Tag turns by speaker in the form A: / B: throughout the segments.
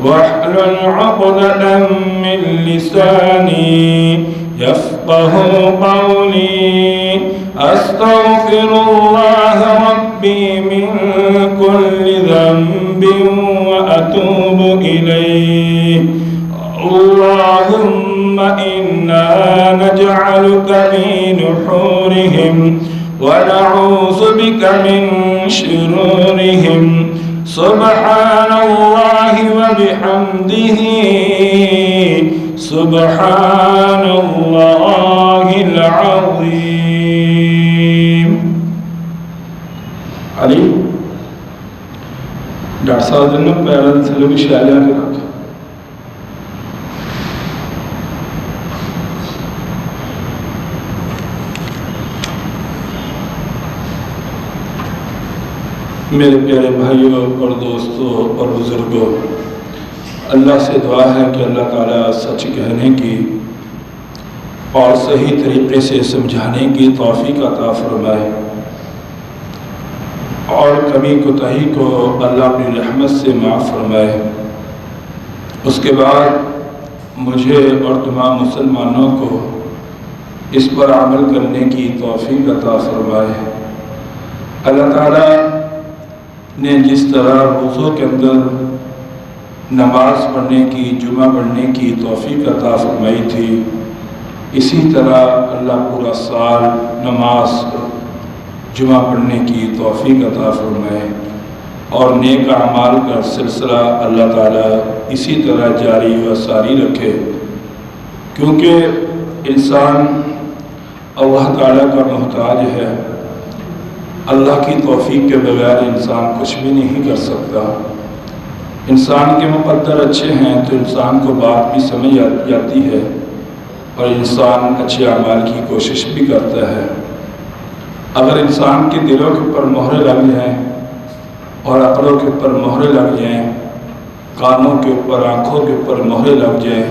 A: واحلل عقدة من لساني يفقه قولي أستغفر الله ربي من كل ذنب وأتوب إليه اللهم إنا نجعلك في نحورهم ونعوذ بك من شرورهم سبحان الله وبحمده سبحان الله العظيم. علی ڈاکٹر صاحب نے پیرا تھلے بھی شاعری کے رکھا. میرے پیارے بھائیوں اور دوستوں اور بزرگوں، اللہ سے دعا ہے کہ اللہ تعالیٰ سچ کہنے کی اور صحیح طریقے سے سمجھانے کی توفیق عطا فرمائے، اور کمی کوتاہی کو اللہ اپنی رحمت سے معاف فرمائے. اس کے بعد مجھے اور تمام مسلمانوں کو اس پر عمل کرنے کی توفیق عطا فرمائے. اللہ تعالیٰ نے جس طرح روزوں کے اندر نماز پڑھنے کی، جمعہ پڑھنے کی توفیق عطا فرمائی تھی، اسی طرح اللہ پورا سال نماز جمعہ پڑھنے کی توفیق عطا فرمائے، اور نیک اعمال کا سلسلہ اللہ تعالیٰ اسی طرح جاری و ساری رکھے، کیونکہ انسان اللہ تعالیٰ کا محتاج ہے. اللہ کی توفیق کے بغیر انسان کچھ بھی نہیں کر سکتا. انسان کے مقدر اچھے ہیں تو انسان کو بات بھی سمجھ جاتی ہے، اور انسان اچھے اعمال کی کوشش بھی کرتا ہے. اگر انسان کے دلوں کے اوپر مہرے لگ جائیں اور عقلوں کے اوپر مہرے لگ جائیں، کانوں کے اوپر، آنکھوں کے اوپر مہرے لگ جائیں،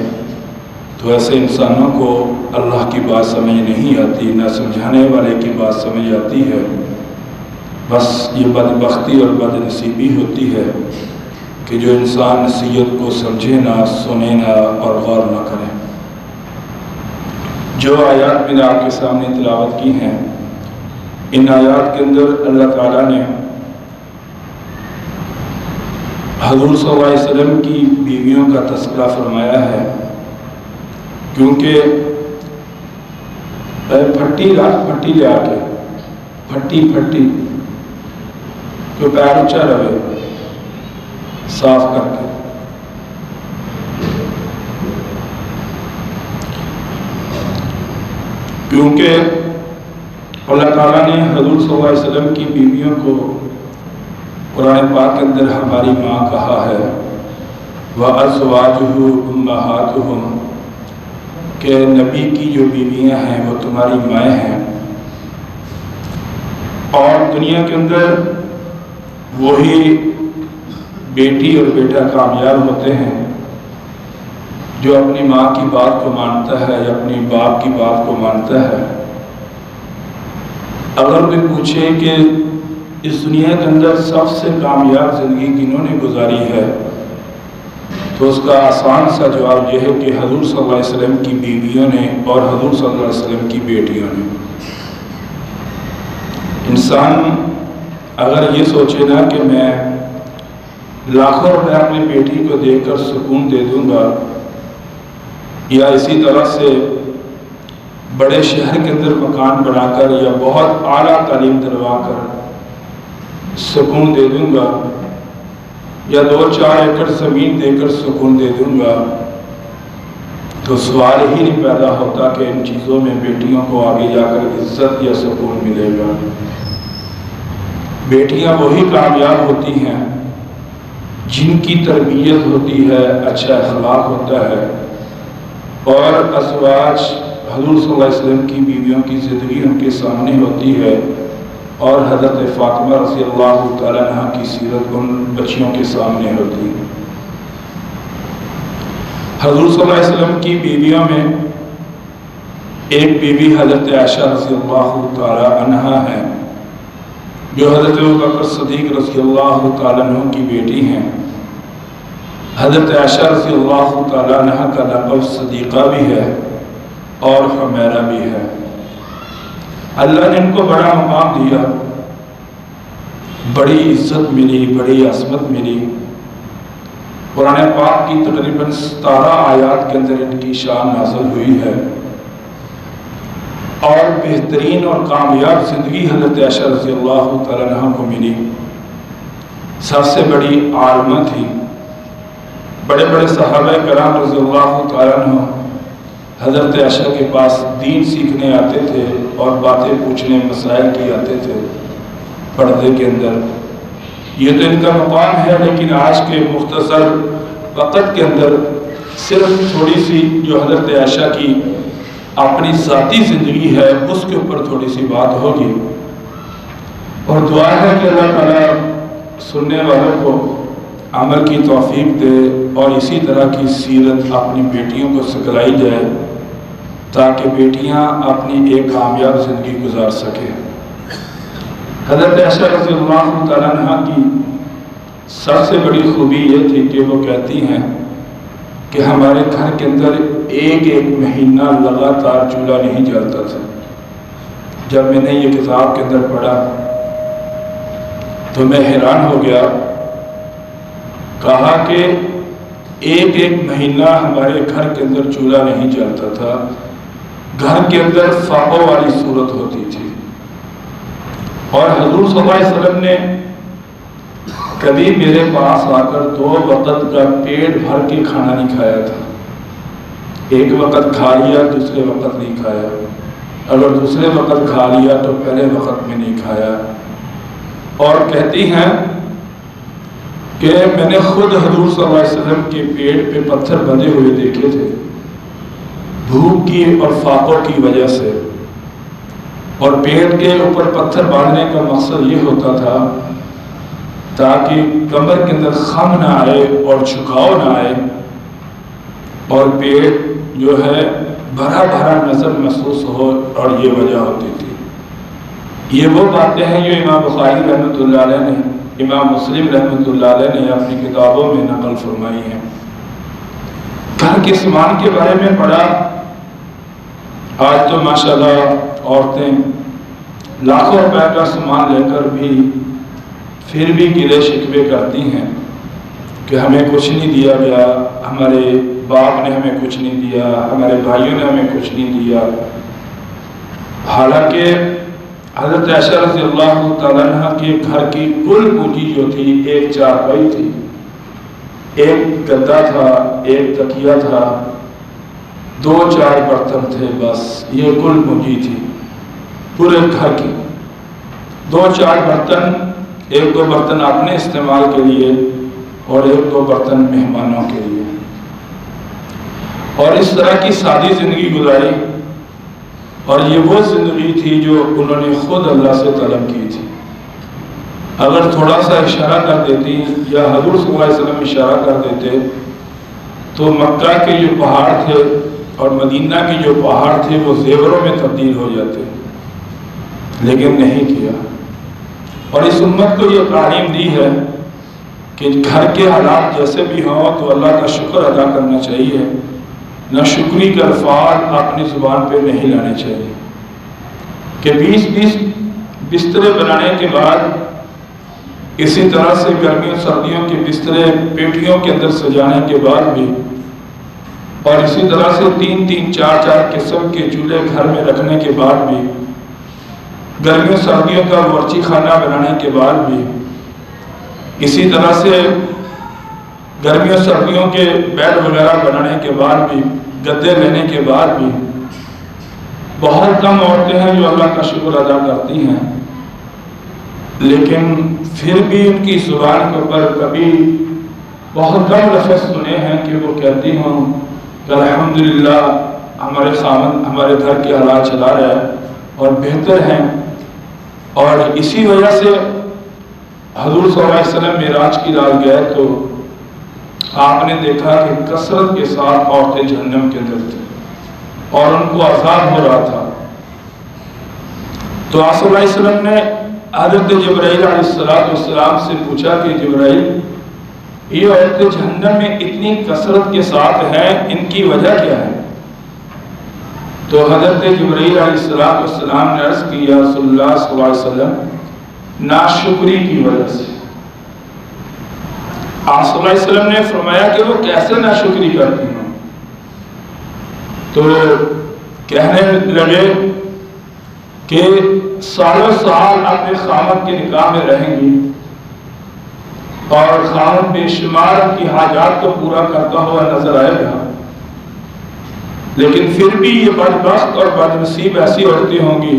A: تو ایسے انسانوں کو اللہ کی بات سمجھ نہیں آتی، نہ سمجھانے والے کی بات سمجھ آتی ہے. بس یہ بدبختی اور بد نصیبی ہوتی ہے کہ جو انسان نصیحت کو سمجھے نہ، سنے نہ اور غور نہ کرے. جو آیات میں نے آپ کے سامنے تلاوت کی ہیں، ان آیات کے اندر اللہ تعالیٰ نے حضور صلی اللہ علیہ وسلم کی بیویوں کا تذکرہ فرمایا ہے، کیونکہ پھٹی لے آ کے پھٹی تو پیر اونچا رہے صاف کر کے. کیونکہ اللہ تعالیٰ نے حضور صلی اللہ علیہ وسلم کی بیویوں کو قرآن پاک کے اندر ہماری ماں کہا ہے، وَأَزْوَاجُهُ أُمَّهَاتُهُمْ، کہ نبی کی جو بیویاں ہیں وہ تمہاری مائیں ہیں. اور دنیا کے اندر وہی بیٹی اور بیٹا کامیاب ہوتے ہیں جو اپنی ماں کی بات کو مانتا ہے یا اپنی باپ کی بات کو مانتا ہے. اگر کوئی پوچھے کہ اس دنیا کے اندر سب سے کامیاب زندگی کنہوں نے گزاری ہے، تو اس کا آسان سا جواب یہ ہے کہ حضور صلی اللہ علیہ وسلم کی بیویوں نے اور حضور صلی اللہ علیہ وسلم کی بیٹیوں نے. انسان اگر یہ سوچے نا کہ میں لاکھوں روپے اپنی بیٹی کو دے کر سکون دے دوں گا، یا اسی طرح سے بڑے شہر کے اندر مکان بنا کر یا بہت اعلیٰ تعلیم دلوا کر سکون دے دوں گا، یا 2-4 ایکڑ زمین دے کر سکون دے دوں گا، تو سوال ہی نہیں پیدا ہوتا کہ ان چیزوں میں بیٹیوں کو آگے جا کر عزت یا سکون ملے گا. بیٹیاں وہی کامیاب ہوتی ہیں جن کی تربیت ہوتی ہے، اچھا اخلاق ہوتا ہے. اور ازواج حضور صلی اللہ علیہ وسلم کی بیویوں کی زندگی ان کے سامنے ہوتی ہے، اور حضرت فاطمہ رضی اللہ تعالیٰ عنہ کی سیرت ان بچیوں کے سامنے ہوتی ہے. حضور صلی اللہ علیہ وسلم کی بیویوں میں ایک بیوی حضرت عائشہ رضی اللہ تعالیٰ عنہ ہے، جو حضرت ابوبکر صدیق رضی اللہ تعالیٰ عنہ کی بیٹی ہیں. حضرت عائشہ رضی اللہ تعالیٰ عنہ کا لقب صدیقہ بھی ہے اور حمیرہ بھی ہے۔ اللہ نے ان کو بڑا مقام دیا، بڑی عزت ملی، بڑی عظمت ملی۔ قرآن پاک کی تقریباً 17 آیات کے اندر ان کی شان نازل ہوئی ہے، اور بہترین اور کامیاب زندگی حضرت عائشہ رضی اللہ تعالیٰ عنہ کو ملی۔ سب سے بڑی عالمہ تھی۔ بڑے بڑے صحابہ کرام رضی اللہ تعالیٰ عنہ حضرت عائشہ کے پاس دین سیکھنے آتے تھے اور باتیں پوچھنے، مسائل کی آتے تھے پردے کے اندر۔ یہ تو ان کا مقام ہے، لیکن آج کے مختصر وقت کے اندر صرف تھوڑی سی جو حضرت عائشہ کی اپنی ذاتی زندگی ہے اس کے اوپر تھوڑی سی بات ہوگی، اور دعا ہے کہ اللہ تعالیٰ سننے والوں کو عمل کی توفیق دے اور اسی طرح کی سیرت اپنی بیٹیوں کو سکھلائی جائے تاکہ بیٹیاں اپنی ایک کامیاب زندگی گزار سکیں۔ حضرت عائشہ رضی اللہ تعالیٰ عنہ کی سب سے بڑی خوبی یہ تھی کہ وہ کہتی ہیں کہ ہمارے گھر کے اندر ایک مہینہ لگاتار چولہا نہیں جلتا تھا۔ جب میں نے یہ کتاب کے اندر پڑھا تو میں حیران ہو گیا۔ کہا کہ ایک مہینہ ہمارے گھر کے اندر چولہا نہیں جلتا تھا، گھر کے اندر فاقوں والی صورت ہوتی تھی، اور حضور صلی اللہ علیہ وسلم نے کبھی میرے پاس آ کر 2 وقت کا پیٹ بھر کے کھانا نہیں کھایا تھا۔ ایک وقت کھا لیا، دوسرے وقت نہیں کھایا، اگر دوسرے وقت کھا لیا تو پہلے وقت میں نہیں کھایا۔ اور کہتی ہیں کہ میں نے خود حضور صلی اللہ علیہ وسلم کے پیٹ پہ پتھر بندھے ہوئے دیکھے تھے، بھوک کی اور فاقوں کی وجہ سے، اور پیٹ کے اوپر پتھر باندھنے کا مقصد یہ ہوتا تھا تاکہ کمر کے اندر خم نہ آئے اور جھکاؤ نہ آئے، اور پیٹ جو ہے بھرا بھرا نظر محسوس ہو، اور یہ وجہ ہوتی تھی۔ یہ وہ باتیں ہیں جو امام بخاری رحمۃ اللہ علیہ نے، امام مسلم رحمۃ اللہ علیہ نے اپنی کتابوں میں نقل فرمائی ہیں۔ گھر کے سامان کے بارے میں پڑھا، آج تو ماشاءاللہ عورتیں لاکھوں روپے کا سامان لے کر بھی پھر بھی گلے شکوے کرتی ہیں کہ ہمیں کچھ نہیں دیا گیا، ہمارے باپ نے ہمیں کچھ نہیں دیا، ہمارے بھائیوں نے ہمیں کچھ نہیں دیا۔ حالانکہ حضرت عائشہ رضی اللہ تعالیٰ عنہ کے گھر کی کل پونجی جو تھی، ایک چارپائی تھی، ایک گدا تھا، ایک تکیہ تھا، 2-4 برتن تھے، بس یہ کل پونجی تھی پورے گھر کی۔ 2-4 برتن، 1-2 برتن اپنے استعمال کے لیے اور 1-2 برتن مہمانوں کے لیے، اور اس طرح کی سادی زندگی گزاری۔ اور یہ وہ زندگی تھی جو انہوں نے خود اللہ سے طلب کی تھی۔ اگر تھوڑا سا اشارہ کر دیتی یا حضور صلی اللہ علیہ وسلم اشارہ کر دیتے تو مکہ کے جو پہاڑ تھے اور مدینہ کے جو پہاڑ تھے وہ زیوروں میں تبدیل ہو جاتے، لیکن نہیں کیا۔ اور اس امت کو یہ تعلیم دی ہے کہ گھر کے حالات جیسے بھی ہوں تو اللہ کا شکر ادا کرنا چاہیے، نہ شکری کے الفاظ اپنی زبان پہ نہیں لانے چاہیے۔ کہ 20 بسترے بنانے کے بعد، اسی طرح سے گرمیوں سردیوں کے بسترے پیٹیوں کے اندر سجانے کے بعد بھی، اور اسی طرح سے 3-3 4-4 قسم کے چولہے گھر میں رکھنے کے بعد بھی، گرمیوں سردیوں کا ورچی خانہ بنانے کے بعد بھی، اسی طرح سے گرمیوں سردیوں کے بیڈ وغیرہ بنانے کے بعد بھی، گدے لینے کے بعد بھی، بہت کم عورتیں ہیں جو اللہ کا شکر ادا کرتی ہیں، لیکن پھر بھی ان کی زبان کے اوپر کبھی بہت کم لفظ سنے ہیں کہ وہ کہتی ہوں کہ الحمدللہ ہمارے خاوند ہمارے گھر کے حالات چلا رہا ہے اور بہتر ہیں۔ اور اسی وجہ سے حضور صلی اللہ علیہ وسلم معراج کی رات گئے تو آپ نے دیکھا کہ کثرت کے ساتھ عورتیں جہنم کے اندر تھیں اور ان کو عذاب ہو رہا تھا۔ تو آپ صلی اللہ علیہ وسلم نے حضرت جبرائیل علیہ السلام سے پوچھا کہ جبرائیل یہ عورتیں جہنم میں اتنی کثرت کے ساتھ ہیں، ان کی وجہ کیا ہے؟ تو حضرت جبرائیل علیہ السلام نے عرض کیا رسول اللہ صلی اللہ علیہ وسلم ناشکری کی وجہ سے۔ آپ صلی اللہ علیہ وسلم نے فرمایا کہ وہ کیسے ناشکری کرتی ہیں؟ تو کہنے لگے کہ سالوں سال اپنے خامد کے نکاح میں رہیں گی اور خامد بے شمار کی حاجات کو پورا کرتا ہوا نظر آئے گا، لیکن پھر بھی یہ بدبخت اور بدنصیب ایسی عورتیں ہوں گی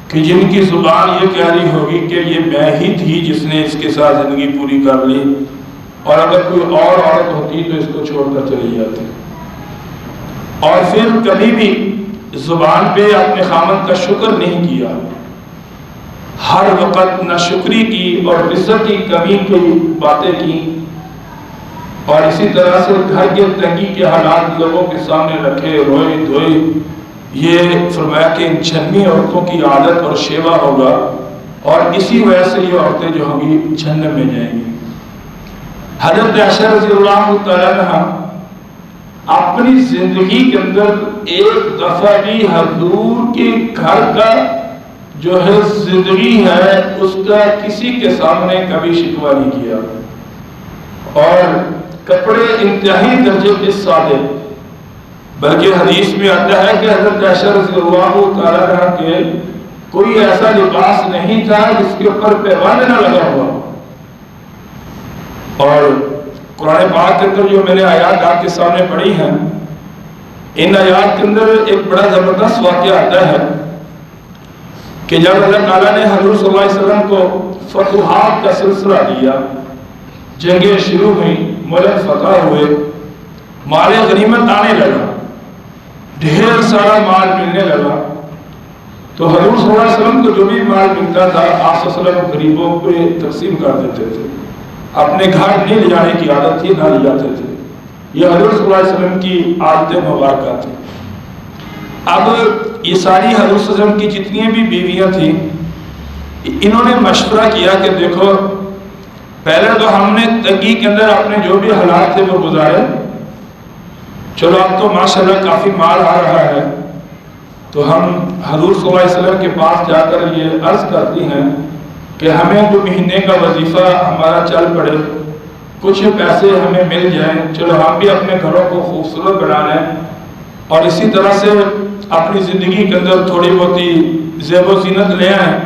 A: کہ جن کی زبان یہ کہہ رہی ہوگی کہ یہ میں ہی تھی جس نے اس کے ساتھ زندگی پوری کر لی، اور اگر کوئی اور عورت ہوتی تو اس کو چھوڑ کر چلی جاتی، اور پھر کبھی بھی زبان پہ اپنے خامد کا شکر نہیں کیا، ہر وقت ناشکری کی اور رزق کی کمی کی باتیں کی، اور اسی طرح سے گھر کے تنگی کے حالات لوگوں کے سامنے رکھے، روئے دھوئے۔ یہ فرمایا کہ ان جہنمی عورتوں کی عادت اور شیوا ہوگا، اور اسی وجہ سے یہ عورتیں جو ہوں گی جہنم میں جائیں گی۔ حضرت عائشہ رضی اللہ تعالیٰ عنہ اپنی زندگی کے اندر ایک دفعہ بھی حضور کے گھر کا جو ہے زندگی ہے اس کا کسی کے سامنے کبھی شکوہ نہیں کیا، اور کپڑے انتہائی درجے کے سادے، بلکہ حدیث میں آتا ہے کہ حضرت عائشہ رضی اللہ تعالیٰ عنہ کے کوئی ایسا لباس نہیں تھا جس کے اوپر پیمانہ نہ لگا ہوا۔ اور قرآن پاک کے اندر جو میں نے آیات آپ کے سامنے پڑھی ہیں، ان آیات کے اندر ایک بڑا زبردست واقعہ آتا ہے کہ جب اللہ تعالیٰ نے حضور صلی اللہ علیہ وسلم کو فتوحات کا سلسلہ دیا، جنگیں شروع ہوئیں، ملک فتح ہوئے، مال غنیمت آنے لگا، ڈھیر سارا مال ملنے لگا، تو حضور صلی اللہ علیہ وسلم کو جو بھی مال ملتا تھا آپ صلی اللہ علیہ وسلم غریبوں پہ تقسیم کر دیتے تھے، اپنے گھر نہیں لے جانے کی عادت تھی، نہ لے جاتے تھے، یہ حضور صلی اللہ علیہ وسلم کی عادت مبارکہ تھی۔ اب یہ ساری حضور صلی اللہ علیہ وسلم کی جتنی بھی بیویاں تھیں، انہوں نے مشورہ کیا کہ دیکھو پہلے تو ہم نے تنگی کے اندر اپنے جو بھی حالات تھے وہ گزارے، چلو اب تو ماشاءاللہ کافی مال آ رہا ہے، تو ہم حضور صلی اللہ علیہ وسلم کے پاس جا کر یہ عرض کرتی ہیں کہ ہمیں جو مہینے کا وظیفہ ہمارا چل پڑے، کچھ پیسے ہمیں مل جائیں، چلو ہم بھی اپنے گھروں کو خوبصورت بنا لیں، اور اسی طرح سے اپنی زندگی کے اندر تھوڑی بہت زیب و زینت لے آئیں،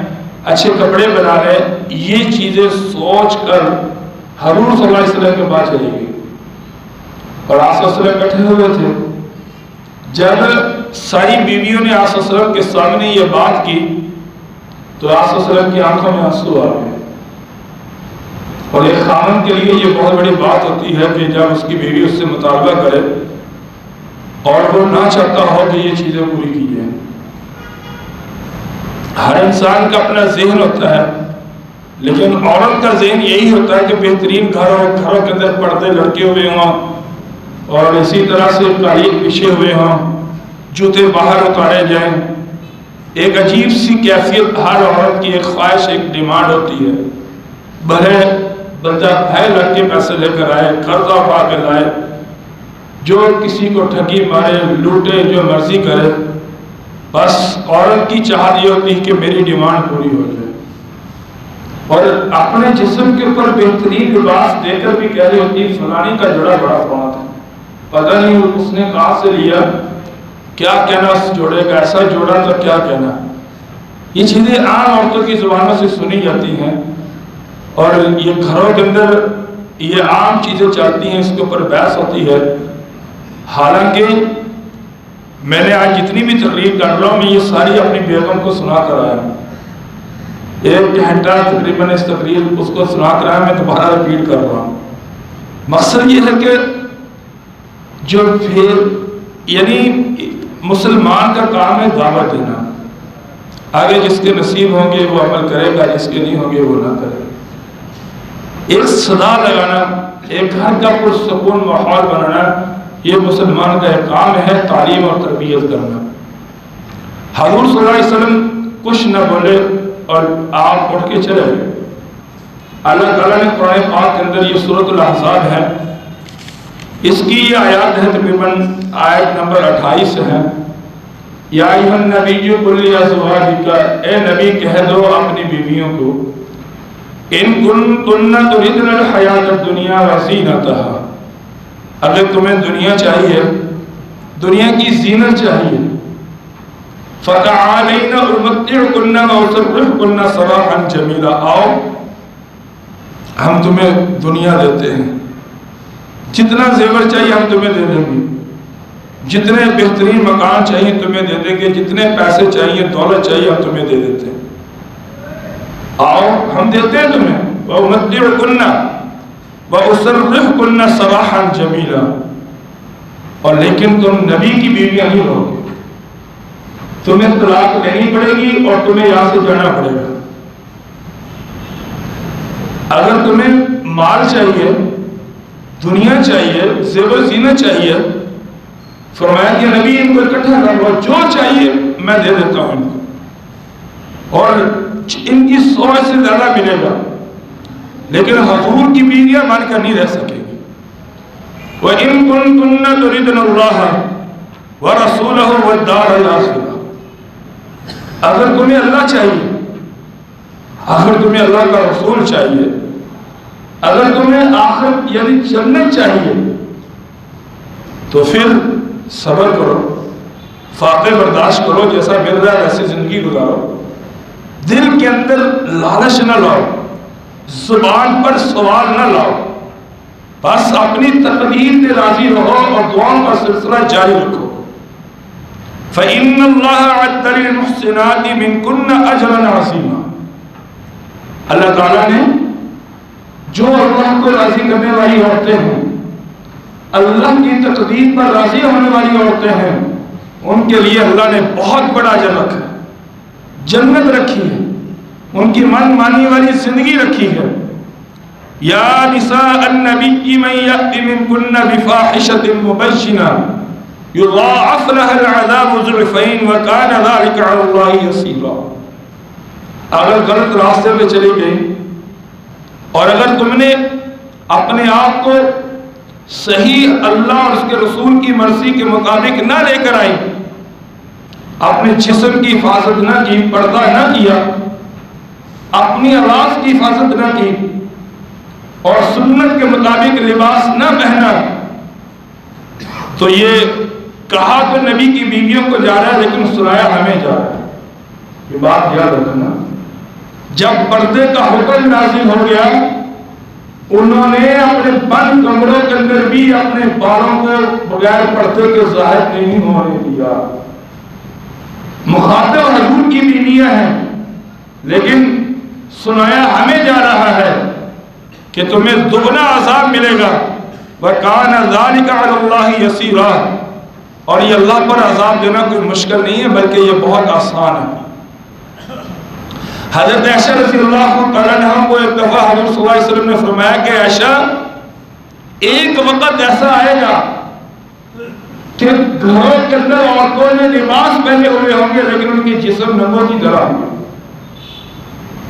A: اچھے کپڑے بنا لیں۔ یہ چیزیں سوچ کر حضور صلی اللہ علیہ وسلم کے پاس چلی گئی، اور آپ صلی اللہ علیہ وسلم بیٹھے ہوئے تھے۔ جب ساری بیویوں نے آپ صلی اللہ علیہ وسلم کے سامنے یہ بات کی تو آپ صلی اللہ علیہ وسلم کی آنکھوں میں آنسو آ گئے، اور ایک خاوند کے لیے یہ بہت بڑی بات ہوتی ہے کہ جب اس کی بیوی اس سے مطالبہ کرے اور وہ نہ چاہتا ہو کہ یہ چیزیں پوری کی جائیں۔ ہر انسان کا اپنا ذہن ہوتا ہے، لیکن عورت کا ذہن یہی ہوتا ہے کہ بہترین گھروں کے اندر پردے لڑکے ہوئے ہوں، اور اسی طرح سے قالین بچھے ہوئے ہوں، جوتے باہر اتارے جائیں۔ ایک عجیب سی کیفیت ہر عورت کی ایک خواہش، ایک ڈیمانڈ ہوتی ہے، بھلے بندہ بھائی لڑ کے پیسے لے کر آئے، قرضہ اٹھا کے لائے، جو کسی کو ٹھگی مارے، لوٹے، جو مرضی کرے، بس عورت کی چاہت یہ ہوتی ہے کہ میری ڈیمانڈ پوری ہو جائے، اور اپنے جسم کے اوپر بہترین لباس دے کر بھی کہہ رہی ہوتی فلانی کا جوڑا بڑا فوت ہے، پتہ نہیں اس نے کہاں سے لیا، کیا کہنا اس جوڑے کا، ایسا جوڑا تو کیا کہنا۔ یہ چیزیں عام عورتوں کی زبانوں سے سنی جاتی ہیں، اور یہ گھروں کے اندر یہ عام چیزیں چلتی ہیں، اس کے اوپر بحث ہوتی ہے۔ حالانکہ میں نے آج جتنی بھی تقریر کر رہا ہوں میں یہ ساری اپنی بیگم کو سنا کر آیا ہوں، 1 گھنٹہ تقریباً اس تقریر اس کو سنا کر آیا، میں دوبارہ ریپیٹ کر رہا ہوں۔ مقصد یہ ہے کہ جو پھر یعنی مسلمان کا کام ہے دعوت دینا، آگے جس کے نصیب ہوں گے وہ عمل کرے گا، جس کے نہیں ہوں گے وہ نہ کرے۔ ایک صدا لگانا، ایک گھر کا پرسکون ماحول بنانا، یہ مسلمان کا ایک کام ہے، تعلیم اور تربیت کرنا۔ حضور صلی اللہ علیہ وسلم کچھ نہ بولے اور آپ اٹھ کے چلے گئے، اللہ تعالیٰ نے قرآن پاک کے اندر یہ سورۃ الاحزاب ہے، اس کی یہ آیات ہے تقریباً آیت نمبر 28 ہے۔ یا ایھا النبی قل لازواجک، اے نبی کہہ دو اپنی بیویوں کو، ان کنتن تردن الحیات الدنیا وزینتہا، اگر تمہیں دنیا چاہیے، دنیا کی زینت چاہیے، فتعالین امتعکن واسرحکن سراحا جمیلا، آؤ ہم تمہیں دنیا دیتے ہیں، جتنا زیور چاہیے ہم تمہیں دے دیں گے، جتنے بہترین مکان چاہیے تمہیں دے دیں گے، جتنے پیسے چاہیے دولت چاہیے ہم تمہیں دے دیتے ہیں، آؤ ہم دیتے ہیں تمہیں، وَأُمَتِّعُكُنَّ وَأُسَرِّحْكُنَّ سَرَاحًا جَمِيلًا، اور لیکن تم نبی کی بیویاں نہیں رہو گے، تمہیں طلاق لینی پڑے گی اور تمہیں یہاں سے جانا پڑے گا۔ اگر تمہیں مال چاہیے، دنیا چاہیے، زیور زینت چاہیے، فرمایا کہ نبی ان کو اکٹھا کر لو، جو چاہیے میں دے دیتا ہوں ان کو، اور ان کی 100 سے زیادہ ملے گا، لیکن حضور کی بیویاں مان کر نہیں رہ سکے گی۔ وَإِن كُنتُنَّ تُرِدْنَ اللَّهَ وَرَسُولَهُ وَالدَّارَ الْآخِرَةَ، اگر تمہیں اللہ چاہیے، اگر تمہیں اللہ کا رسول چاہیے، اگر تمہیں آخرت یعنی جنت چاہیے، تو پھر صبر کرو، فاقے برداشت کرو، جیسا مل رہا ہے ویسے زندگی گزارو، دل کے اندر لالچ نہ لاؤ، زبان پر سوال نہ لاؤ، بس اپنی تقدیر سے راضی رہو اور دعاؤں کا سلسلہ جاری رکھو۔ فَإِنَّ اللَّهَ أَعَدَّ لِلْمُحْسِنَاتِ مِنْكُنَّ أَجْرًا عَظِيمًا، اللہ تعالیٰ نے جو اللہ کو راضی کرنے والی عورتیں ہیں، اللہ کی تقدیر پر راضی ہونے والی عورتیں ہیں، ان کے لیے اللہ نے بہت بڑا اجر رکھا ہے، جنت رکھی ہے، ان کی من مانی والی زندگی رکھی ہے۔ یا نساء النبی من یأت منکن بفاحشۃ مبینہ یضاعف لها العذاب ضعفین وکان ذلک علی اللہ یسیرا، اگر غلط راستے پہ چلی گئی اور اگر تم نے اپنے آپ کو صحیح اللہ اور اس کے رسول کی مرضی کے مطابق نہ لے کر آئی، اپنے جسم کی حفاظت نہ کی، پردہ نہ کیا، اپنی آواز کی حفاظت نہ کی اور سنت کے مطابق لباس نہ پہنا، تو یہ کہا تو نبی کی بیویوں کو جا رہا ہے لیکن سنایا ہمیں جا رہا ہے۔ یہ بات یاد رکھنا، جب پردے کا حکم نازل ہو گیا، انہوں نے اپنے بند کمروں کے اندر بھی اپنے بالوں کو بغیر پردے کے ظاہر نہیں ہونے دیا۔ مخاطب حضور کی بیویاں ہیں، لیکن سنایا ہمیں جا رہا ہے کہ تمہیں دگنا عذاب ملے گا، وَكَانَ ذَلِكَ عَلَى اللَّهِ يَسِيرًا، اور یہ اللہ پر عذاب دینا کوئی مشکل نہیں ہے بلکہ یہ بہت آسان ہے۔ حضرت عائشہ رضی اللہ تعالیٰ عنہ کو ایک دفعہ حضور صلی اللہ علیہ وسلم نے فرمایا کہ عائشہ، ایک وقت ایسا آئے گا کہ گھروں کے اندر عورتوں نے لباس پہنے ہوئے ہوں گے لیکن ان کے جسم ننگوں کی طرح ہوں گے۔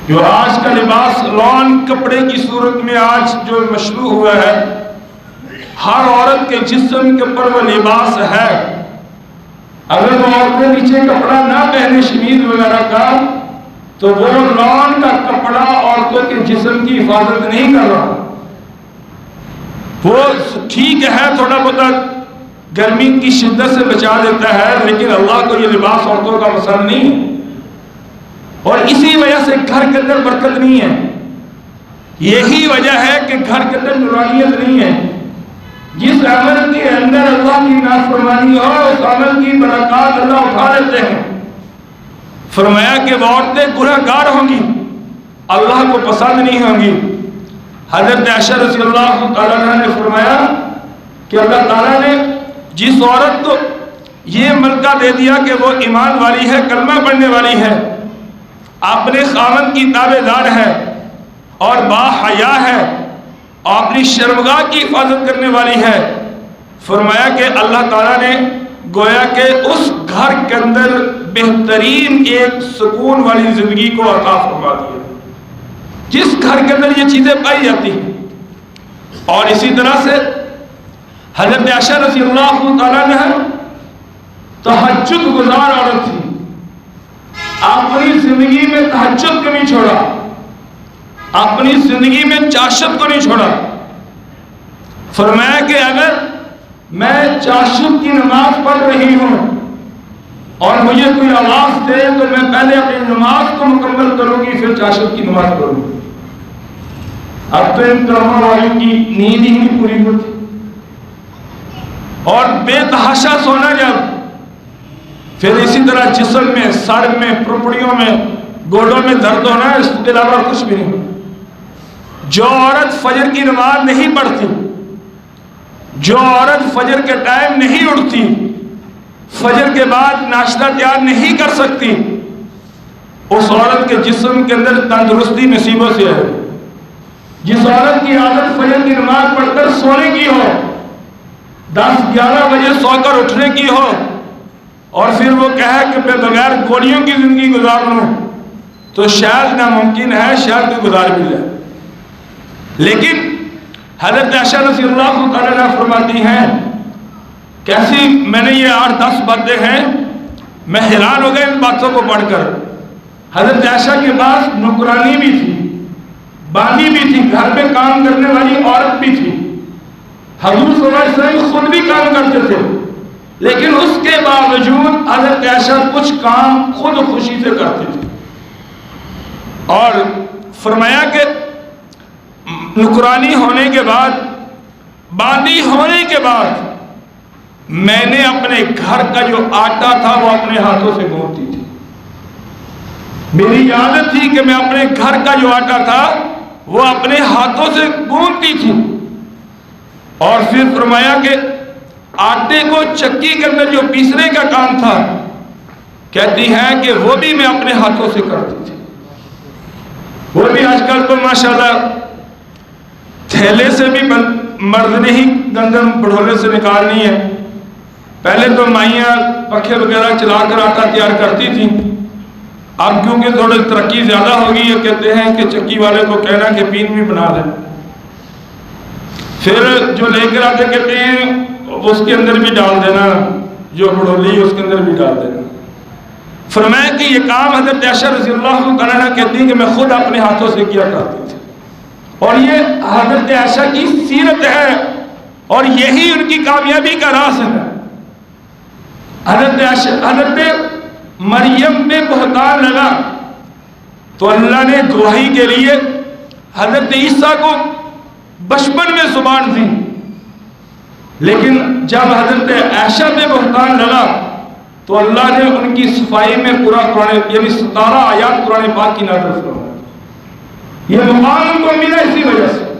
A: جو آج کا لباس لون کپڑے کی صورت میں آج جو مشروع ہوا ہے، ہر عورت کے جسم کے اوپر وہ لباس ہے، اگر وہ عورتیں نیچے کپڑا نہ پہنے شمید وغیرہ کا تو وہ لون کا کپڑا عورتوں کے جسم کی حفاظت نہیں کر رہا۔ وہ ٹھیک ہے تھوڑا بہت گرمی کی شدت سے بچا دیتا ہے، لیکن اللہ کو یہ لباس عورتوں کا پسند نہیں ہے، اور اسی وجہ سے گھر کے اندر برکت نہیں ہے، یہی وجہ ہے کہ گھر کے اندر نورانیت نہیں ہے۔ جس عمل کے اندر اللہ کی نافرمانی ہو اس عمل کی برکات اللہ اٹھا لیتے ہیں۔ فرمایا کہ وہ عورتیں گنہگار ہوں گی، اللہ کو پسند نہیں ہوں گی۔ حضرت عائشہ رضی اللہ تعالیٰ عنہ نے فرمایا کہ اللہ تعالیٰ نے جس عورت کو یہ ملکہ دے دیا کہ وہ ایمان والی ہے، کلمہ پڑھنے والی ہے، اپنے خاوند کی تابع دار ہے اور با حیا ہے اور اپنی شرمگاہ کی حفاظت کرنے والی ہے، فرمایا کہ اللہ تعالیٰ نے گویا کہ اس گھر کے اندر بہترین ایک سکون والی زندگی کو عطا فرما دیا۔ جس گھر کے اندر یہ چیزیں پائی جاتی ہیں۔ اور اسی طرح سے حضرت عائشہ رضی اللہ تعالیٰ عنہا تہجد گزار عورت تھی، اپنی زندگی میں تہجد کو نہیں چھوڑا، اپنی زندگی میں چاشت کو نہیں چھوڑا۔ فرمایا کہ اگر میں چاشت کی نماز پڑھ رہی ہوں اور مجھے کوئی آواز دے تو میں پہلے اپنی نماز کو مکمل کروں گی، پھر چاشت کی نماز پڑھوں گی۔ اب تو ان کرما والوں کی نیند ہی نہیں پوری ہوتی، اور بے تحاشا سونا جب، پھر اسی طرح جسم میں، سر میں، پھپڑیوں میں، گوڑوں میں درد ہونا ہے، اس کے علاوہ کچھ بھی نہیں ہونا۔ جو عورت فجر کی نماز نہیں پڑھتی، جو عورت فجر کے ٹائم نہیں اٹھتی، فجر کے بعد ناشتہ تیار نہیں کر سکتی، اس عورت کے جسم کے اندر تندرستی نصیبوں سے ہے۔ جس عورت کی عادت فجر کی نماز پڑھ کر سونے کی ہو، 10-11 بجے سو کر اٹھنے کی ہو، اور پھر وہ کہے کہ میں بغیر گولیوں کی زندگی گزار لوں، تو شاید ناممکن ہے، شاید کوئی گزار بھی جائے۔ لیکن حضرت عائشہ رضی اللہ تعالیٰ عنہا فرماتی ہیں، کیسی میں نے یہ 8-10 باتیں ہیں، میں حیران ہو گیا ان باتوں کو پڑھ کر۔ حضرت عائشہ کے پاس نوکرانی بھی تھی، باندھی بھی تھی، گھر میں کام کرنے والی عورت بھی تھی، حضور صلی اللہ علیہ وسلم خود بھی کام کرتے تھے، لیکن اس کے باوجود حضرت عائشہ کچھ کام خود خوشی سے کرتے تھے۔ اور فرمایا کہ نوکرانی ہونے کے بعد، باندھی ہونے کے بعد، میں نے اپنے گھر کا جو آٹا تھا وہ اپنے ہاتھوں سے گوندتی تھی۔ میری عادت تھی کہ میں اپنے گھر کا جو آٹا تھا وہ اپنے ہاتھوں سے گوندتی تھی۔ اور پھر فرمایا کہ آٹے کو چکی کے اندر جو پیسنے کا کام تھا، کہتی ہیں کہ وہ بھی میں اپنے ہاتھوں سے کرتی تھی۔ وہ بھی آج کل تو ماشاءاللہ تھیلے سے بھی مرد نے ہی گندم بڑھولے سے نکالنی ہے۔ پہلے تو مائیاں پکھے وغیرہ چلا کر آٹا تیار کرتی تھیں، اب کیونکہ تھوڑی ترقی زیادہ ہوگی، یہ کہتے ہیں کہ چکی والے کو کہنا کہ پین بھی بنا دیں، پھر جو لے کر آتے کہتے ہیں اس کے اندر بھی ڈال دینا، جو بڑھولی اس کے اندر بھی ڈال دینا۔ فرمایا کہ یہ کام حضرت عائشہ رضی اللہ تعالیٰ عنہا کہتی ہیں کہ میں خود اپنے ہاتھوں سے کیا کرتی تھی، اور یہ حضرت عائشہ کی سیرت ہے، اور یہی ان کی کامیابی کا راز ہے۔ حضرت مریم پہ بہتان لگا تو اللہ نے گواہی کے لیے حضرت عیسیٰ کو بچپن میں زبان دی، لیکن جب حضرت عائشہ پہ بہتان لگا تو اللہ نے ان کی صفائی میں پورا قرآن، یعنی 17 آیات قرآن پاک کی نازل فرمائی۔ یہ مقام ان کو ملا اسی وجہ سے،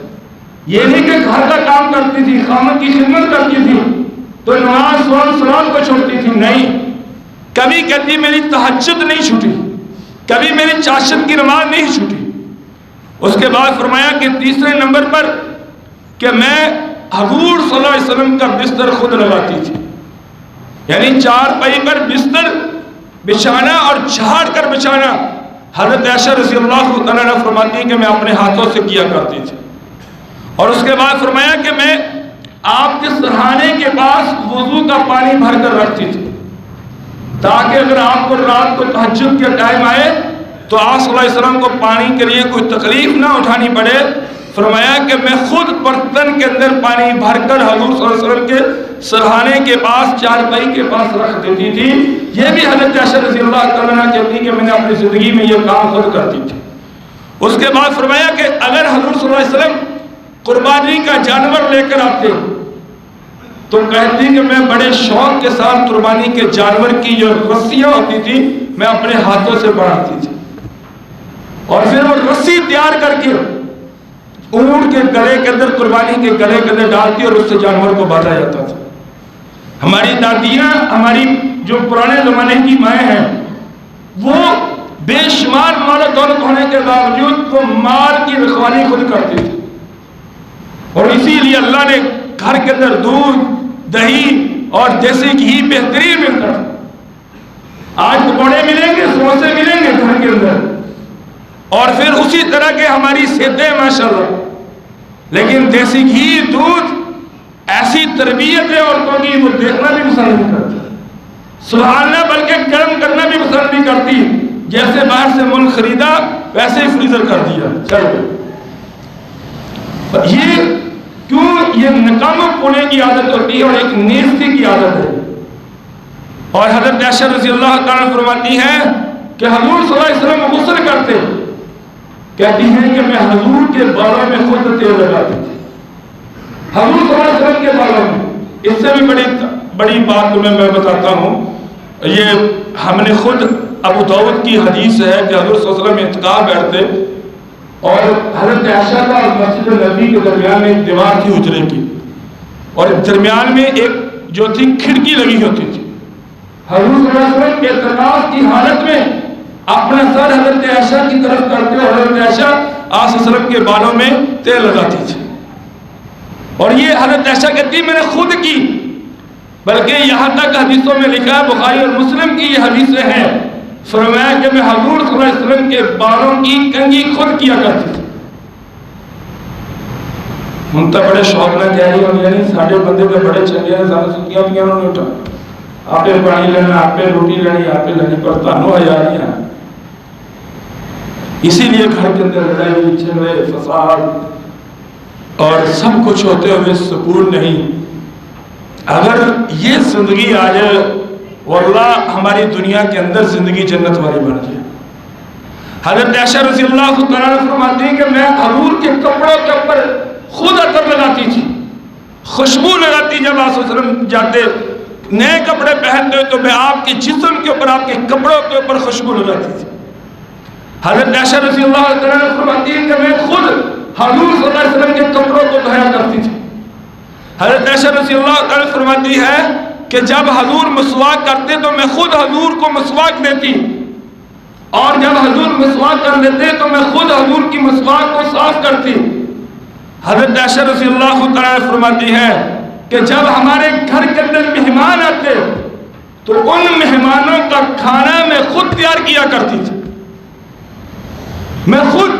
A: یہ نہیں کہ گھر کا کام کرتی تھی، خامد کی خدمت کرتی تھی تو نماز سلام کو چھوڑتی تھی، نہیں، کبھی کبھی میری تہجد نہیں چھوٹی، کبھی میری چاشت کی نماز نہیں چھوٹی۔ اس کے بعد فرمایا کہ تیسرے نمبر پر کہ میں حضور صلی اللہ علیہ وسلم کا بستر خود لگاتی تھی، یعنی چارپائی پر بستر بچھانا اور جھاڑ کر بچھانا حضرت عائشہ رضی اللہ تعالیٰ عنہ فرماتی ہیں کہ میں اپنے ہاتھوں سے کیا کرتی تھی۔ اور اس کے بعد فرمایا کہ میں آپ کے سرہانے کے پاس وضو کا پانی بھر کر رکھتی تھی، تاکہ اگر آپ کو رات کو تہجد کے ٹائم آئے تو آپ صلی اللہ علیہ وسلم کو پانی کے لیے کوئی تکلیف نہ اٹھانی پڑے۔ فرمایا کہ میں خود برتن کے اندر پانی بھر کر حضور صلی اللہ علیہ وسلم کے سرہانے کے پاس، چارپائی کے پاس رکھ دیتی تھی۔ یہ بھی حضرت عائشہ رضی اللہ تعالیٰ عنہ کہتی کہ میں نے اپنی زندگی میں یہ کام خود کرتی تھی۔ اس کے بعد فرمایا کہ اگر حضور صلی اللہ علیہ وسلم قربانی کا جانور لے کر آتے تو کہتی کہ میں بڑے شوق کے ساتھ قربانی کے جانور کی جو رسیاں ہوتی تھی میں اپنے ہاتھوں سے بناتی تھی، اور پھر وہ رسی تیار کر کے اونٹ کے گلے کے اندر، قربانی کے گلے کے اندر ڈالتی اور اس سے جانور کو باندھا جاتا تھا۔ ہماری دادیاں، ہماری جو پرانے زمانے کی مائیں ہیں، وہ بے شمار مال و دولت ہونے کے باوجود وہ مال کی رکھوالی خود کرتی تھی، اور اسی لیے اللہ نے گھر کے اندر دودھ، دہی اور دیسی گھی بہترین ملتا تھا۔ آج پکوڑے ملیں گے، سموسے ملیں گے گھر کے اندر، اور پھر اسی طرح کے ہماری صحتیں ماشاءاللہ، لیکن دیسی گھی دودھ ایسی تربیت ہے عورتوں کی وہ دیکھنا بھی پسند نہیں کرتی، سبحان اللہ، بلکہ گرم کرنا بھی پسند نہیں کرتی، جیسے باہر سے ملک خریدا ویسے ہی فریزر کر دیا چلو۔ یہ کیوں؟ یہ نکامہ پونے کی عادت ہوتی ہے اور ایک نیستی کی عادت ہے۔ اور حضرت عائشہ رضی اللہ تعالیٰ فرماتی ہیں کہ حضور صلی اللہ علیہ وسلم غسل کرتے، کہتی ہیں کہ میں حضور کے بالوں میں خود تیل لگاتی تھی، حضور صلی اللہ علیہ وسلم کے بالوں میں۔ اس سے بھی بڑی بات تمہیں میں بتاتا ہوں، یہ ہم نے خود ابو داؤد کی حدیث ہے کہ حضور صلی اللہ علیہ وسلم اعتکاف بیٹھتے اور حضرت عائشہ کا اور مسجد نبی کے درمیان میں ایک دیوار تھی حجرے کی، اور درمیان میں ایک جو تھی کھڑکی لگی ہوتی تھی۔ حضور صلی اللہ علیہ وسلم اعتکاف کی حالت میں اپنا سر حضرت عائشہ کی طرف کرتے اور حضرت عائشہ آپ صلی اللہ علیہ وسلم کے بالوں میں تیل لگاتی تھی، اور یہ حضرت عائشہ کہتی میں نے خود کی، بلکہ یہاں تک حدیثوں میں لکھا ہے، بخاری اور مسلم کی یہ حدیثیں ہیں، فرمایا کہ میں حضور صلی اللہ علیہ وسلم کے بالوں کی کنگھی خود کیا کرتی تھی۔ ہم تو بڑے شوق نہ کہہ رہی ہوں، یعنی ساڑھے بندے تو بڑے چنگے ہیں، سارے سکیاں بھی انہوں نے اٹھا، آپ پہ پانی لینا، آپ پہ روٹی لینی، آپ پہ لینی، پر تانوں ہزاریاں۔ اسی لیے گھر کے اندر لڑائی جھگڑے فساد اور سب کچھ ہوتے ہوئے سکون نہیں۔ اگر یہ زندگی آ جائے واللہ ہماری دنیا کے اندر زندگی جنت والی بن جائے۔ حضرت عائشہ رضی اللہ تعالیٰ عنہ فرماتی ہیں کہ میں حضور کے کپڑوں کے اوپر خود عطر لگاتی تھی، خوشبو لگاتی، جب آپ صلی اللہ علیہ وسلم جاتے نئے کپڑے پہنتے تو میں آپ کے جسم کے اوپر، آپ کے کپڑوں کے اوپر خوشبو لگاتی تھی۔ حضرت عائشہ رضی اللہ تعالیٰ عنہ فرماتی ہیں کہ میں خود حضور صلی اللہ علیہ وسلم کے کپڑوں کو دھویا کرتی تھی۔ حضرت عائشہ رضی اللہ تعالیٰ فرماتی ہے کہ جب حضور مسواک کرتے تو میں خود حضور کو مسواک دیتی، اور جب حضور مسواک کر لیتے تو میں خود حضور کی مسواک کو صاف کرتی۔ حضرت عائشہ رضی اللہ تعالیٰ فرماتی ہے کہ جب ہمارے گھر کے اندر مہمان آتے تو ان مہمانوں کا کھانا میں خود تیار کیا کرتی تھی، میں خود۔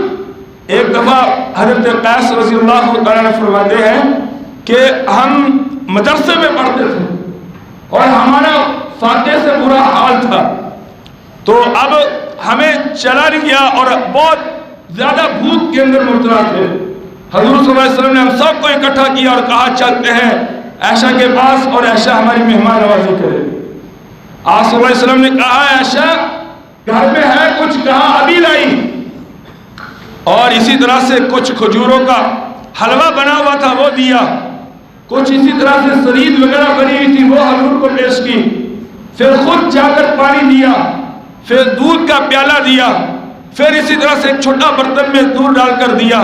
A: ایک دفعہ حضرت قیس رضی اللہ تعالیٰ فرماتے ہیں کہ ہم مدرسے میں پڑھتے تھے اور ہمارا فاتح سے برا حال تھا، تو اب ہمیں چلا نہیں گیا اور بہت زیادہ بھوک کے اندر مبتلا تھے۔ حضور صلی اللہ علیہ وسلم نے ہم سب کو اکٹھا کیا اور کہا چلتے ہیں عائشہ کے پاس اور عائشہ ہماری مہمان نوازی کرے گی۔ آپ صلی اللہ علیہ وسلم نے کہا عائشہ گھر میں ہے کچھ؟ کہا ابھی لائی، اور اسی طرح سے کچھ کھجوروں کا حلوہ بنا ہوا تھا وہ دیا، کچھ اسی طرح سے سرید وغیرہ بنی ہوئی تھی وہ حضور کو پیش کی، پھر خود جا کر پانی دیا، پھر دودھ کا پیالہ دیا، پھر اسی طرح سے ایک چھوٹا برتن میں دودھ ڈال کر دیا،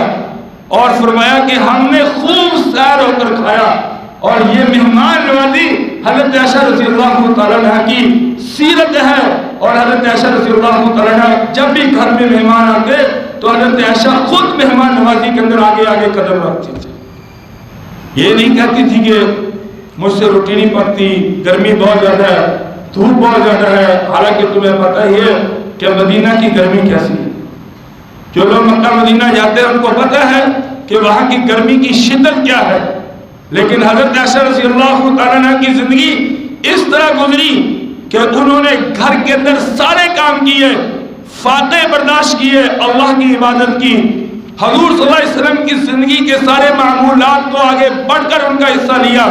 A: اور فرمایا کہ ہم نے خوب سیر ہو کر کھایا۔ اور یہ مہمان نوازی حضرت عائشہ رضی اللہ تعالیٰ عنہ کی سیرت ہے، اور حضرت عائشہ رضی اللہ تعالیٰ عنہ جب بھی گھر میں مہمان آتے تو حضرت عائشہ خود مہمان نوازی کے اندر آگے آگے قدم رکھتی تھی۔ یہ نہیں کہتی تھی کہ مجھ سے روٹی نہیں پکتی، گرمی بہت زیادہ ہے، دھوپ بہت زیادہ ہے، حالانکہ تمہیں پتہ ہی ہے کہ مدینہ کی گرمی کیسی ہے۔ جو لوگ مکہ مدینہ جاتے ہیں ان کو پتہ ہے کہ وہاں کی گرمی کی شدت کیا ہے، لیکن حضرت عائشہ رضی اللہ تعالیٰ عنہ کی زندگی اس طرح گزری کہ انہوں نے گھر کے اندر سارے کام کیے، فاتح برداشت کیے، اللہ کی عبادت کی، حضور صلی اللہ علیہ وسلم کی زندگی کے سارے معمولات کو آگے بڑھ کر ان کا حصہ لیا،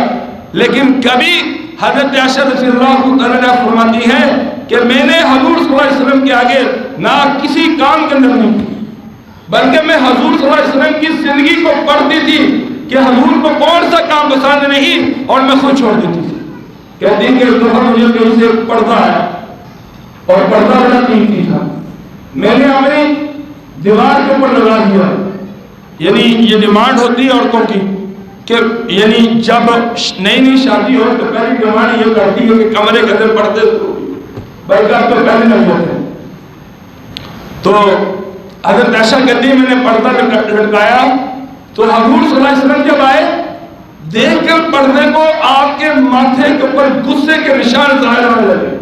A: لیکن کبھی حضرت عائشہ رضی اللہ تعالیٰ عنہ فرماتی ہے کہ میں نے حضور صلی اللہ علیہ وسلم کے آگے نہ کسی کام کے اندر نہیں کی، بلکہ میں حضور صلی اللہ علیہ وسلم کی زندگی کو پڑھتی تھی کہ حضور کو کون سا کام پسند نہیں، اور میں خود چھوڑ دیتی تھی۔ کہتی کہ اس دفعہ مجھے کہیں سے پردہ ہے، اور پردہ بڑا قیمتی تھا، میں نے اپنی دیوار کے اوپر لگا دیا۔ یعنی یہ ڈیمانڈ ہوتی ہے عورتوں کی کہ یعنی جب نئی شادی ہو تو پہلی ڈیمانڈ یہ کرتی ہے کہ کمرے کے اندر پردے بلکہ اب تو پہلے نہیں ہوتے۔ تو حضرت عائشہ کہتی ہے میں نے پردہ لٹکایا تو حضور صلی اللہ علیہ وسلم جب آئے دیکھ کر پردے کو آپ کے ماتھے کے اوپر غصے کے نشان ظاہر ہونے لگے۔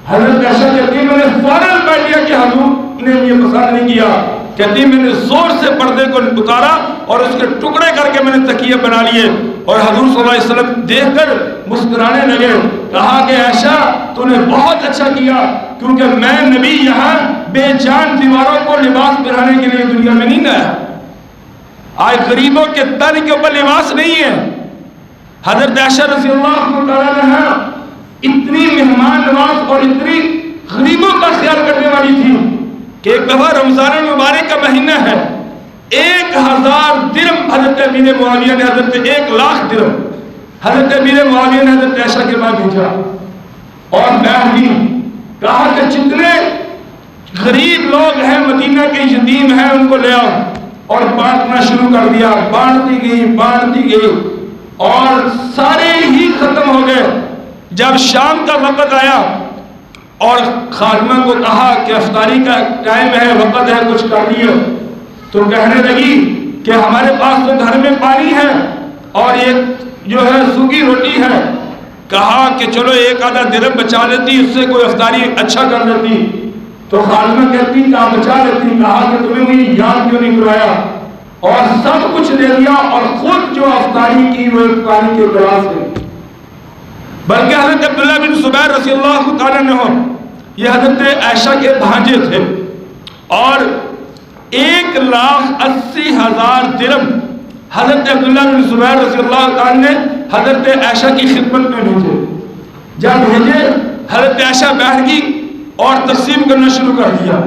A: حضرت عائشہ کہتی ہے میں نے فوراً پڑھ لیا کہ حضور نے یہ پسند نہیں کیا. کہتی میں نے زور سے پردے کو اتارا اور اس کے ٹکڑے کر کے میں نے تکیے بنا لیے اور حضور صلی اللہ علیہ وسلم دیکھ کر مسکرانے لگے. کہا کہ عائشہ تو نے بہت اچھا کیا کیونکہ میں نبی یہاں بے جان دیواروں کو لباس پہنانے کے لیے دنیا میں نہیں آیا. آج غریبوں کے تن کے اوپر لباس نہیں ہے. حضرت عائشہ رضی اللہ تعالیٰ عنہا اتنی مہمان نواز اور اتنی غریبوں کا خیال کرنے والی تھی کہ ایک دفعہ رمضان المبارک کا مہینہ ہے, 1000 درم حضرت امیر معاویہ نے, حضرت 1,00,000 درم حضرت امیر معاویہ نے حضرت عائشہ کے بعد بھیجا اور میں کہا کہ جتنے غریب لوگ ہیں مدینہ کے یتیم ہیں ان کو لے آؤ اور بانٹنا شروع کر دیا. بانٹتی گئی اور سارے ہی ختم ہو گئے. جب شام کا وقت آیا اور خادمہ کو کہا کہ افطاری کا ٹائم ہے, وقت ہے, کچھ کر دیو, تو کہنے لگی کہ ہمارے پاس تو گھر میں پانی ہے اور ایک جو ہے سوکھی روٹی ہے. کہا کہ چلو 1 آدھا درم بچا لیتی, اس سے کوئی افطاری اچھا کر لیتی. تو خادمہ کہتی کہاں بچا لیتی. کہا کہ تمہیں مجھے یاد کیوں نہیں کرایا, اور سب کچھ دے دیا اور خود جو افطاری کی وہ پانی کے گلاس سے. بلکہ حضرت عبداللہ بن زبیر رضی اللہ تعالیٰ عنہ یہ حضرت عائشہ کے بھانجے تھے اور 1,80,000 درم حضرت عبداللہ بن زبیر رضی اللہ تعالیٰ نے حضرت عائشہ کی خدمت میں بھیجے. جب بھیجے حضرت عائشہ بیٹھ گئی اور تقسیم کرنا شروع کر دیا.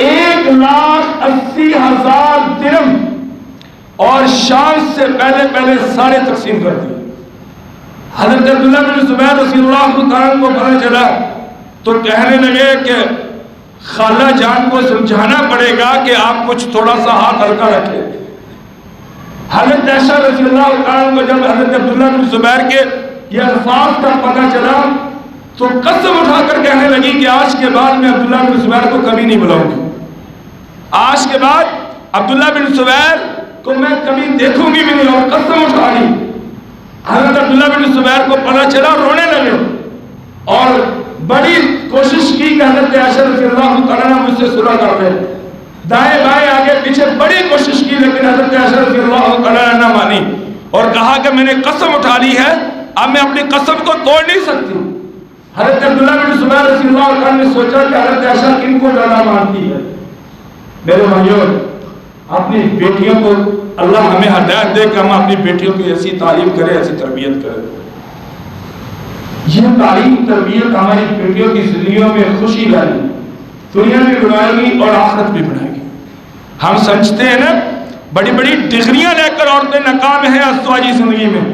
A: 1,80,000 درم اور شام سے پہلے سارے تقسیم کر دیے. حضرت عبداللہ بن زبیر رضی اللہ تعالیٰ کو پتہ چلا تو کہنے لگے کہ خالہ جان کو سمجھانا پڑے گا کہ آپ کچھ تھوڑا سا ہاتھ ہلکا رکھیں. حضرت عائشہ رضی اللہ تعالیٰ کو جب حضرت عبداللہ بن زبیر کے یہ الفاظ کا پتہ چلا تو قسم اٹھا کر کہنے لگی کہ آج کے بعد میں عبداللہ بن زبیر کو کبھی نہیں بلاؤں گی. آج کے بعد عبداللہ بن زبیر کو میں کبھی دیکھوں گی بھی نہیں. اور قسم اٹھا لی. حضرت عبداللہ بن زبیر کو پتہ چلا, رونے لگے اور بڑی کوشش کی کہ حضرت عائشہ رضی اللہ تعالیٰ مجھ سے صلح کر دے. دائیں بائیں آگے پیچھے بڑی کوشش کی لیکن حضرت عائشہ رضی اللہ تعالیٰ نہ مانی اور کہا کہ میں نے قسم اٹھا لی ہے, اب میں اپنی قسم کو توڑ نہیں سکتی. حضرت عبداللہ بن زبیر رضی اللہ تعالیٰ نے سوچا کہ حضرت عائشہ کن کو زیادہ مانتی ہے. میرے بھائیوں, اپنی بیٹیوں کو اللہ ہمیں ہدایت دے کہ ہم اپنی بیٹیوں کی ایسی تعلیم کریں, ایسی تربیت کریں. یہ تعلیم تربیت ہماری بیٹیوں کی زندگیوں میں خوشی لائے گی, دنیا بھی بنائے گی اور آخرت بھی بنائے گی. ہم سمجھتے ہیں نا بڑی بڑی ڈگریاں لے کر عورتیں ناکام ہیں ازدواجی زندگی میں,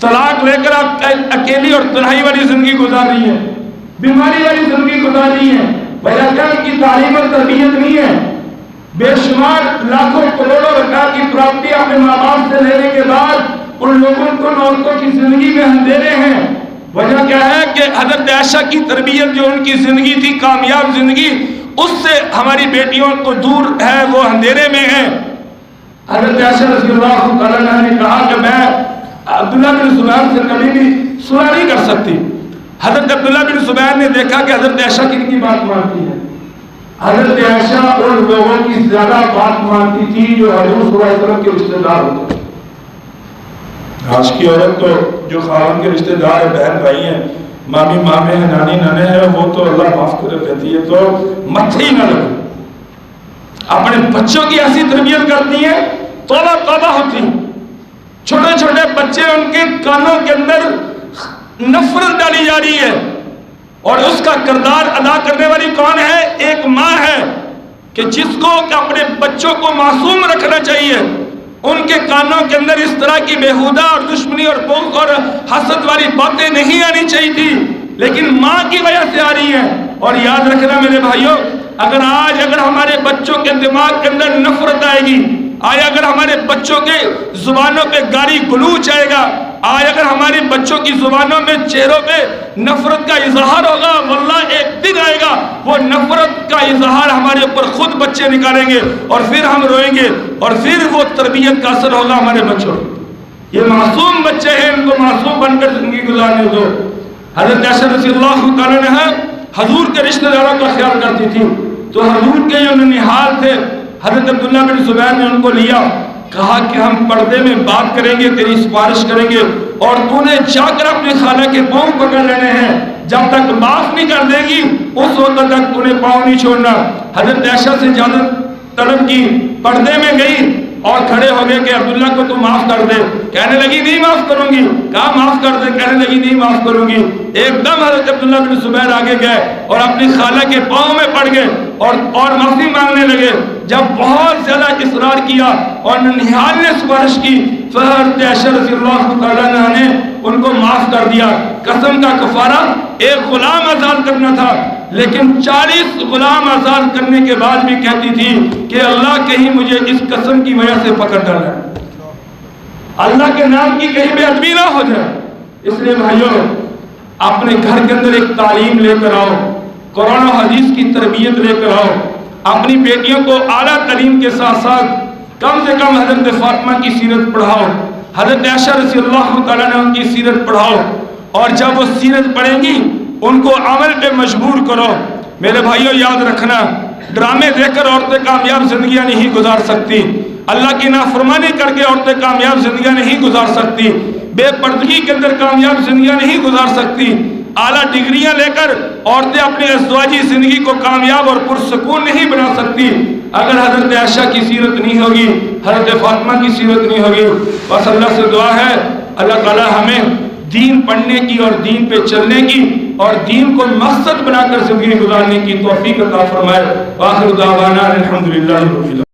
A: طلاق لے کر آپ اکیلی اور تنہائی والی زندگی گزار رہی ہیں, بیماری والی زندگی گزار رہی ہیں. وجہ کیا ان کی تعلیم اور تربیت نہیں ہے. بے شمار لاکھوں کروڑوں روپے کی پراپرٹی اپنے ماں باپ سے لینے کے بعد ان لوگوں کو عورتوں کی زندگی میں اندھیرے ہیں. وجہ کیا ہے کہ حضرت عائشہ کی تربیت جو ان کی زندگی تھی, کامیاب زندگی, اس سے ہماری بیٹیوں کو دور ہے, وہ اندھیرے میں ہیں. حضرت عائشہ رضی اللہ تعالیٰ نے کہا کہ میں عبداللہ بن زبیر سے کبھی بھی صلح نہیں کر سکتی. حضرت عبداللہ بن زبیر نے دیکھا کہ حضرت عائشہ کن کی بات مانتی ہے. حضرت عائشہ ان لوگوں کی زیادہ بات مانتی تھی جو حضور صلی اللہ علیہ وسلم کے رشتہ دار ہوتے. آج کی عورت تو جو خاوند کے رشتہ دار ہیں, بہن بھائی ہیں, مامی مامے ہیں, نانی نانے ہیں, وہ تو اللہ معاف کرے کہتی ہے تو متھے ہی نہ لگے. اپنے بچوں کی ایسی تربیت کرتی ہیں توبہ توبہ ہوتی. چھوٹے چھوٹے بچے, ان کے کانوں کے اندر نفرت ڈالی جا رہی ہے اور اس کا کردار ادا کرنے والی کون ہے؟ ایک ماں ہے کہ جس کو اپنے بچوں کو معصوم رکھنا چاہیے. ان کے کانوں کے اندر اس طرح کی بیہودہ اور دشمنی اور بغض اور حسد والی باتیں نہیں آنی چاہیے تھی, لیکن ماں کی وجہ سے آ رہی ہیں. اور یاد رکھنا میرے بھائیوں, اگر ہمارے بچوں کے دماغ کے اندر نفرت آئے گی, اگر ہمارے بچوں کے زبانوں پہ گالی گلوچ آئے گا, اگر ہمارے بچوں کی زبانوں میں, چہروں پہ نفرت کا اظہار ہوگا, واللہ ایک دن آئے گا وہ نفرت کا اظہار ہمارے اوپر خود بچے نکالیں گے اور پھر ہم روئیں گے اور پھر وہ تربیت کا اثر ہوگا ہمارے بچوں. یہ معصوم بچے ہیں, ان کو معصوم بن کر زندگی گزارنے دو. حضرت عائشہ رضی اللہ تعالیٰ عنہا حضور کے رشتہ داروں کا خیال کرتی تھی. تو حضور کے جو ننہال تھے حضرت عبداللہ بن زبیر نے ان کو لیا، کہا کہ ہم پردے میں بات کریں گے، تیری سفارش کریں گے، اور تو نے جا کر اپنی خالہ کے پاؤں پکڑ لینے ہیں، جب تک معاف نہیں کر دے گی اس وقت تک تو نے پاؤں نہیں چھوڑنا۔ حضرت عائشہ سے اجازت طلب کی، پردے میں گئی اور کھڑے ہو گئے کہ عبداللہ کو تو معاف کر دے، کہنے لگی نہیں معاف کروں گی، کہا معاف کر دے، کہنے لگی نہیں معاف کروں گی۔ ایک دم حضرت عبداللہ بن زبیر آگے گئے اور اپنی خالہ کے پاؤں میں پڑ گئے اور معافی مانگنے لگے۔ جب بہت زیادہ اصرار کیا اور ننہال نے سفارش کی، حضرت عائشہ رضی اللہ تعالیٰ عنہا نے ان کو معاف کر دیا۔ قسم کا کفارہ ایک غلام آزاد کرنا تھا، لیکن 40 غلام آزاد کرنے کے بعد بھی کہتی تھی کہ اللہ کہیں مجھے اس قسم کی وجہ سے پکڑ ڈالے، اللہ کے نام کی کہیں بے ادبی نہ ہو جائے۔ اس لیے بھائیوں، اپنے گھر کے اندر ایک تعلیم لے کر آؤ، قرآن و حدیث کی تربیت لے کر آؤ، اپنی بیٹیوں کو اعلیٰ تعلیم کے ساتھ ساتھ کم سے کم حضرت فاطمہ کی سیرت پڑھاؤ، حضرت عائشہ رضی اللہ تعالیٰ عنہ ان کی سیرت پڑھاؤ، اور جب وہ سیرت پڑھیں گی ان کو عمل پہ مجبور کرو۔ میرے بھائیوں یاد رکھنا، ڈرامے دیکھ کر عورتیں کامیاب زندگیاں نہیں گزار سکتی، اللہ کی نافرمانی کر کے عورتیں کامیاب زندگیاں نہیں گزار سکتی، بے پردگی کے اندر کامیاب زندگیاں نہیں گزار سکتی، اعلیٰ ڈگریاں لے کر عورتیں اپنی ازدواجی زندگی کو کامیاب اور پرسکون نہیں بنا سکتی اگر حضرت عائشہ کی سیرت نہیں ہوگی، حضرت فاطمہ کی سیرت نہیں ہوگی۔ بس اللہ سے دعا ہے اللہ تعالی ہمیں دین پڑھنے کی اور دین پہ چلنے کی اور دین کو مقصد بنا کر زندگی گزارنے کی توفیق عطا فرمائے۔ وآخر دعوانا الحمدللہ رب العالمین۔